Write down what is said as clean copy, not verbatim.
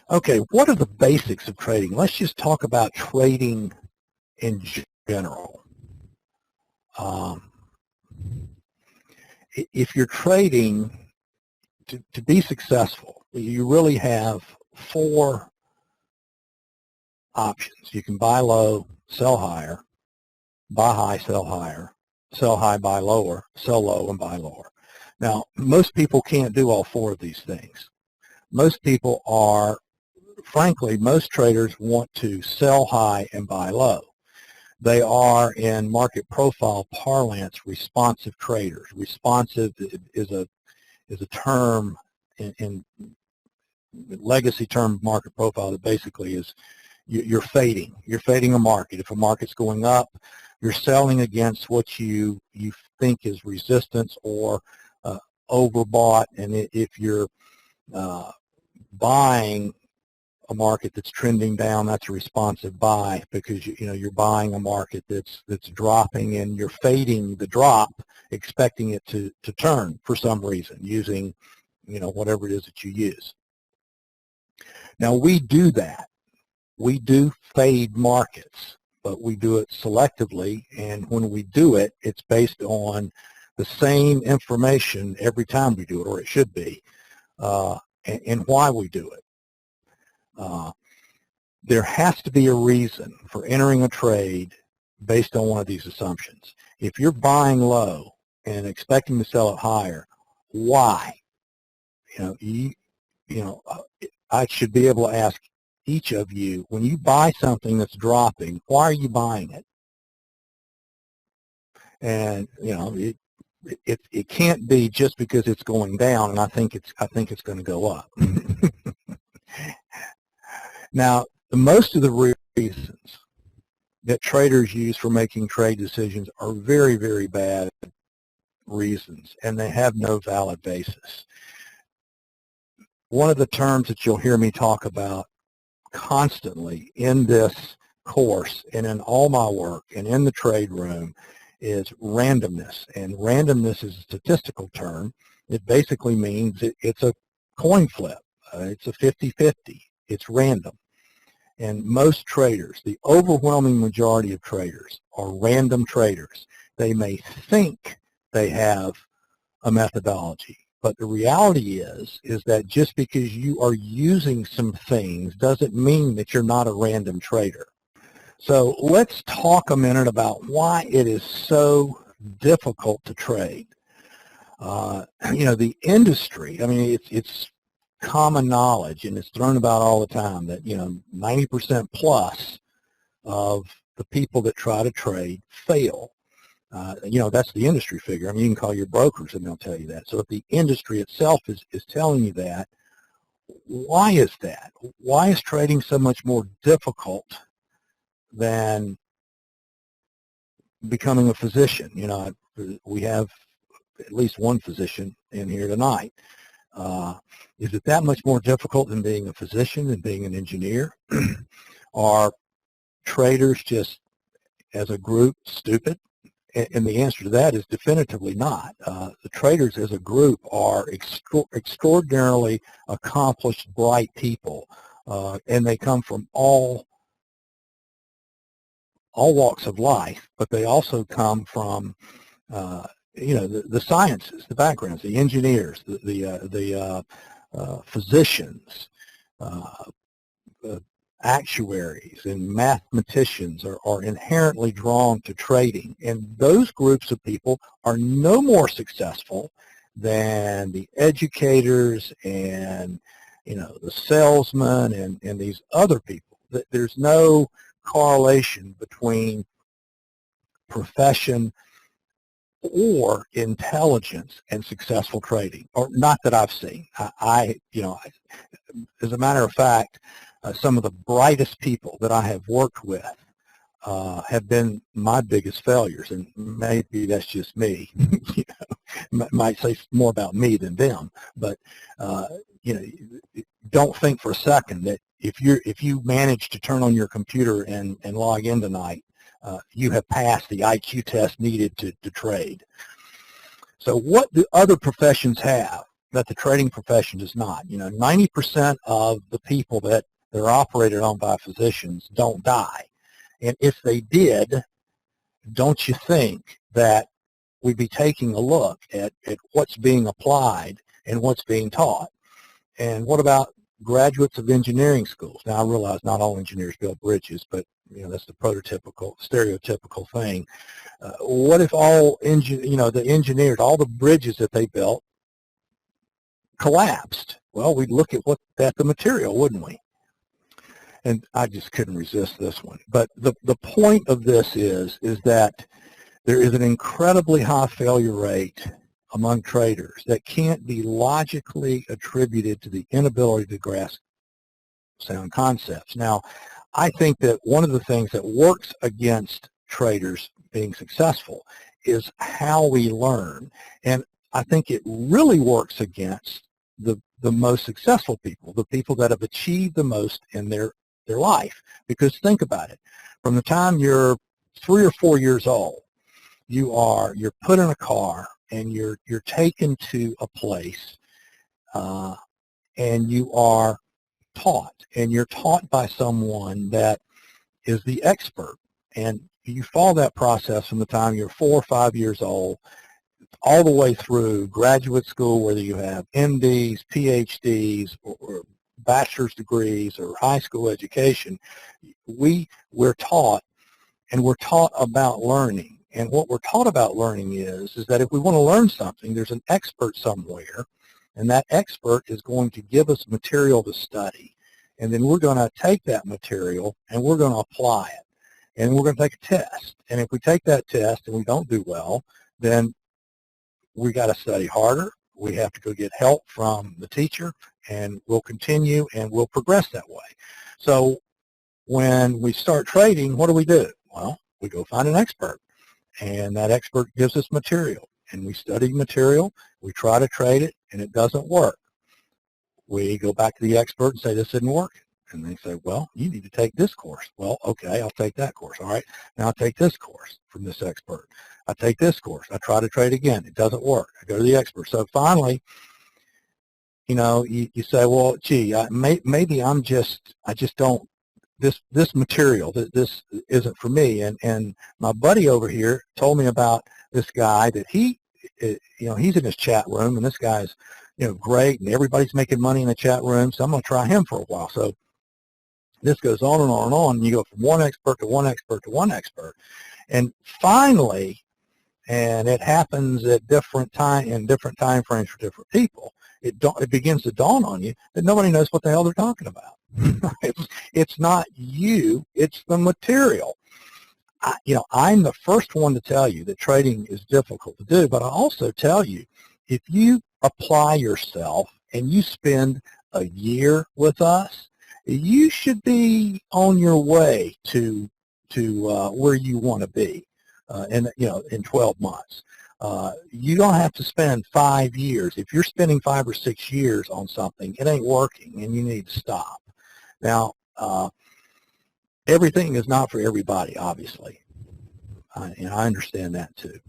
Okay, what are the basics of trading? Let's just talk about trading in general. If you're trading, to be successful, you really have four options. You can buy low, sell higher, buy high, sell higher, sell high, buy lower, sell low, and buy lower. Now, most people can't do all four of these things. Most people are, frankly, most traders want to sell high and buy low. They are, in market profile parlance, responsive traders. Responsive is a term in legacy term market profile that basically is you're fading. You're fading a market. If a market's going up, you're selling against what you think is resistance or overbought. And if you're buying a market that's trending down, that's a responsive buy, because you're buying a market that's dropping, and you're fading the drop, expecting it to turn for some reason, using whatever it is that you use. Now, we do that. We do fade markets, but we do it selectively, and when we do it, it's based on the same information every time we do it, or it should be, and why we do it. There has to be a reason for entering a trade based on one of these assumptions. If you're buying low and expecting to sell it higher, why? I should be able to ask each of you, when you buy something that's dropping, why are you buying it? And it can't be just because it's going down and I think it's going to go up. Now, most of the reasons that traders use for making trade decisions are very, very bad reasons, and they have no valid basis. One of the terms that you'll hear me talk about constantly in this course and in all my work and in the trade room is randomness. And randomness is a statistical term. It basically means it's a coin flip. It's a 50-50. It's random. And most traders, the overwhelming majority of traders, are random traders. They may think they have a methodology, but the reality is that just because you are using some things doesn't mean that you're not a random trader. So let's talk a minute about why it is so difficult to trade. The industry, I mean, it's common knowledge, and it's thrown about all the time that 90% plus of the people that try to trade fail. That's the industry figure. I mean, you can call your brokers and they'll tell you that. So if the industry itself is telling you that, why is that? Why is trading so much more difficult than becoming a physician? We have at least one physician in here tonight. Is it that much more difficult than being a physician and being an engineer? Are traders just, as a group, stupid? And the answer to that is definitively not. The traders as a group are extraordinarily accomplished, bright people, and they come from all walks of life, but they also come from the sciences, the backgrounds, the engineers, the physicians, actuaries, and mathematicians are inherently drawn to trading. And those groups of people are no more successful than the educators and the salesmen and these other people. There's no correlation between profession or intelligence and successful trading, or not that I've seen. As a matter of fact, some of the brightest people that I have worked with have been my biggest failures, and maybe that's just me. Might say more about me than them, but don't think for a second that if you manage to turn on your computer and log in tonight, you have passed the IQ test needed to trade. So what do other professions have that the trading profession does not. 90% of the people that are operated on by physicians don't die. And if they did, don't you think that we'd be taking a look at what's being applied and what's being taught? And what about graduates of engineering schools? Now, I realize not all engineers build bridges, but that's the prototypical, stereotypical thing. What if all the engineers, all the bridges that they built collapsed? Well, we'd look at the material, wouldn't we? And I just couldn't resist this one. But the point of this is that there is an incredibly high failure rate among traders that can't be logically attributed to the inability to grasp sound concepts. Now, I think that one of the things that works against traders being successful is how we learn. And I think it really works against the most successful people, the people that have achieved the most in their life. Because think about it. From the time you're 3 or 4 years old, you're put in a car and you're taken to a place and you are taught, and you're taught by someone that is the expert. And you follow that process from the time you're 4 or 5 years old all the way through graduate school, whether you have MDs, PhDs, or bachelor's degrees or high school education. We're taught, and we're taught about learning. And what we're taught about learning is that if we want to learn something, there's an expert somewhere, and that expert is going to give us material to study. And then we're going to take that material and we're going to apply it. And we're going to take a test. And if we take that test and we don't do well, then we got to study harder. We have to go get help from the teacher, and we'll continue and we'll progress that way. So when we start trading, what do? Well, we go find an expert, and that expert gives us material, and we study material, we try to trade it, and it doesn't work. We go back to the expert and say, this isn't working. And they say, well, you need to take this course. Well, okay, I'll take that course. All right, now I'll take this course from this expert. I take this course. I try to trade again. It doesn't work. I go to the expert. So finally, you say, well, gee, maybe I just don't, this material, this isn't for me. And my buddy over here told me about this guy that he's in his chat room, and this guy's, great, and everybody's making money in the chat room, so I'm going to try him for a while. So this goes on and on and on, and you go from one expert to one expert to one expert. And finally, and it happens at different time frames for different people, it begins to dawn on you that nobody knows what the hell they're talking about. It's not you, it's the material. I'm the first one to tell you that trading is difficult to do, but I also tell you, if you apply yourself and you spend a year with us, you should be on your way to where you want to be in 12 months. You don't have to spend 5 years. If you're spending 5 or 6 years on something, it ain't working, and you need to stop. Now, everything is not for everybody, obviously, and I understand that too.